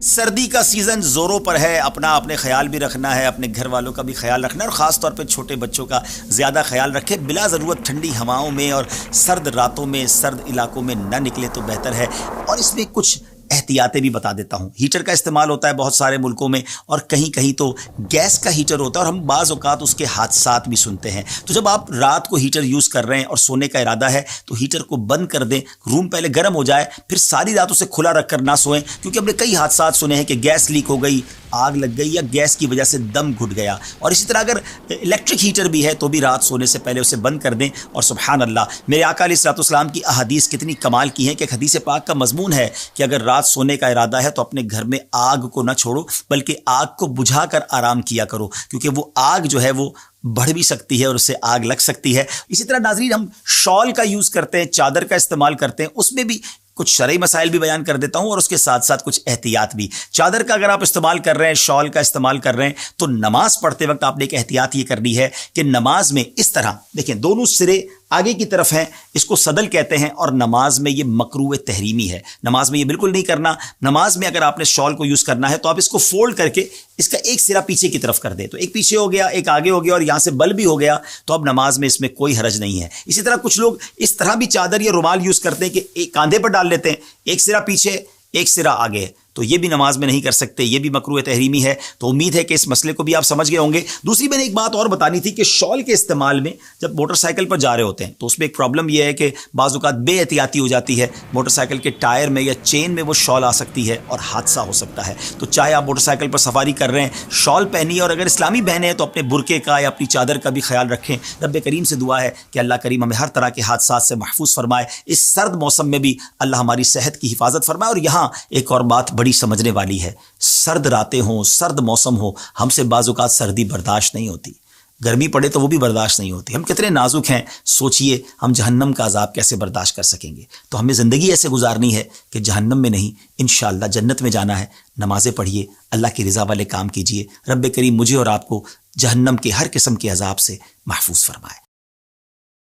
सर्दी का सीज़न ज़ोरों पर है। अपने ख्याल भी रखना है, अपने घर वालों का भी ख्याल रखना है और ख़ास तौर पे छोटे बच्चों का ज़्यादा ख्याल रखें। बिला ज़रूरत ठंडी हवाओं में और सर्द रातों में सर्द इलाकों में न निकले तो बेहतर है। और इसमें कुछ एहतियातें भी बता देता हूँ। हीटर का इस्तेमाल होता है बहुत सारे मुल्कों में और कहीं कहीं तो गैस का हीटर होता है और हम बाज़ औक़ात उसके हादसात भी सुनते हैं। तो जब आप रात को हीटर यूज़ कर रहे हैं और सोने का इरादा है तो हीटर को बंद कर दें, रूम पहले गर्म हो जाए, फिर सारी रात उसे खुला रख कर ना सोएं, क्योंकि हमने कई हादसात सुने हैं कि गैस लीक हो गई, आग लग गई या गैस की वजह से दम घुट गया। और इसी तरह अगर इलेक्ट्रिक हीटर भी है तो भी रात सोने से पहले उसे बंद कर दें। और सुभान अल्लाह, मेरे आका अलैहिस्सलाम की अहादीस कितनी कमाल की हैं कि हदीस पाक का मजमून है कि अगर रात सोने का इरादा है तो अपने घर में आग को ना छोड़ो, बल्कि आग को बुझाकर आराम किया करो, क्योंकि वो आग जो है वो बढ़ भी सकती है और उससे आग लग सकती है। इसी तरह नाज़रीन, हम शॉल का यूज़ करते हैं, चादर का इस्तेमाल करते हैं, उसमें भी कुछ शरई मसाइल भी बयान कर देता हूं और उसके साथ साथ कुछ एहतियात भी। चादर का अगर आप इस्तेमाल कर रहे हैं, शॉल का इस्तेमाल कर रहे हैं, तो नमाज पढ़ते वक्त आपने एक एहतियात ये करनी है कि नमाज में इस तरह देखें, दोनों सिरे आगे की तरफ हैं, इसको सदल कहते हैं और नमाज में ये मकरूह तहरीमी है। नमाज में ये बिल्कुल नहीं करना। नमाज में अगर आपने शॉल को यूज़ करना है तो आप इसको फोल्ड करके इसका एक सिरा पीछे की तरफ कर दे, तो एक पीछे हो गया, एक आगे हो गया और यहां से बल भी हो गया, तो अब नमाज में इसमें कोई हरज नहीं है। इसी तरह कुछ लोग इस तरह भी चादर या रुमाल यूज़ करते हैं कि एक कांधे पर डाल लेते हैं, एक सिरा पीछे एक सिरा आगे, तो ये भी नमाज में नहीं कर सकते, ये भी मकरूह तहरीमी है। तो उम्मीद है कि इस मसले को भी आप समझ गए होंगे। दूसरी मैंने एक बात और बतानी थी कि शॉल के इस्तेमाल में जब मोटरसाइकिल पर जा रहे होते हैं तो उसमें एक प्रॉब्लम यह है कि बाज़ औक़ात बेएहतियाती हो जाती है, मोटरसाइकिल के टायर में या चेन में वो शॉल आ सकती है और हादसा हो सकता है। तो चाहे आप मोटरसाइकिल पर सवारी कर रहे हैं, शॉल पहनिए और अगर इस्लामी बहनें हैं तो अपने बुरके का या अपनी चादर का भी ख्याल रखें। रब्बे करीम से दुआ है कि अल्लाह करीम हमें हर तरह के हादसात से महफूज फरमाए। इस सर्द मौसम में भी अल्लाह हमारी सेहत की हिफाजत फरमाए। और यहाँ एक और बात बड़ी समझने वाली है, सर्द रातें हों, सर्द मौसम हो, हमसे बाज़ औक़ात सर्दी बर्दाश्त नहीं होती, गर्मी पड़े तो वो भी बर्दाश्त नहीं होती। हम कितने नाजुक हैं, सोचिए हम जहन्नम का अज़ाब कैसे बर्दाश्त कर सकेंगे। तो हमें ज़िंदगी ऐसे गुजारनी है कि जहन्नम में नहीं, इंशाअल्लाह जन्नत में जाना है। नमाज़ें पढ़िए, अल्लाह की रज़ा वाले काम कीजिए। रब्बे करीम मुझे और आपको जहन्नम के हर किस्म के अज़ाब से महफूज फरमाए।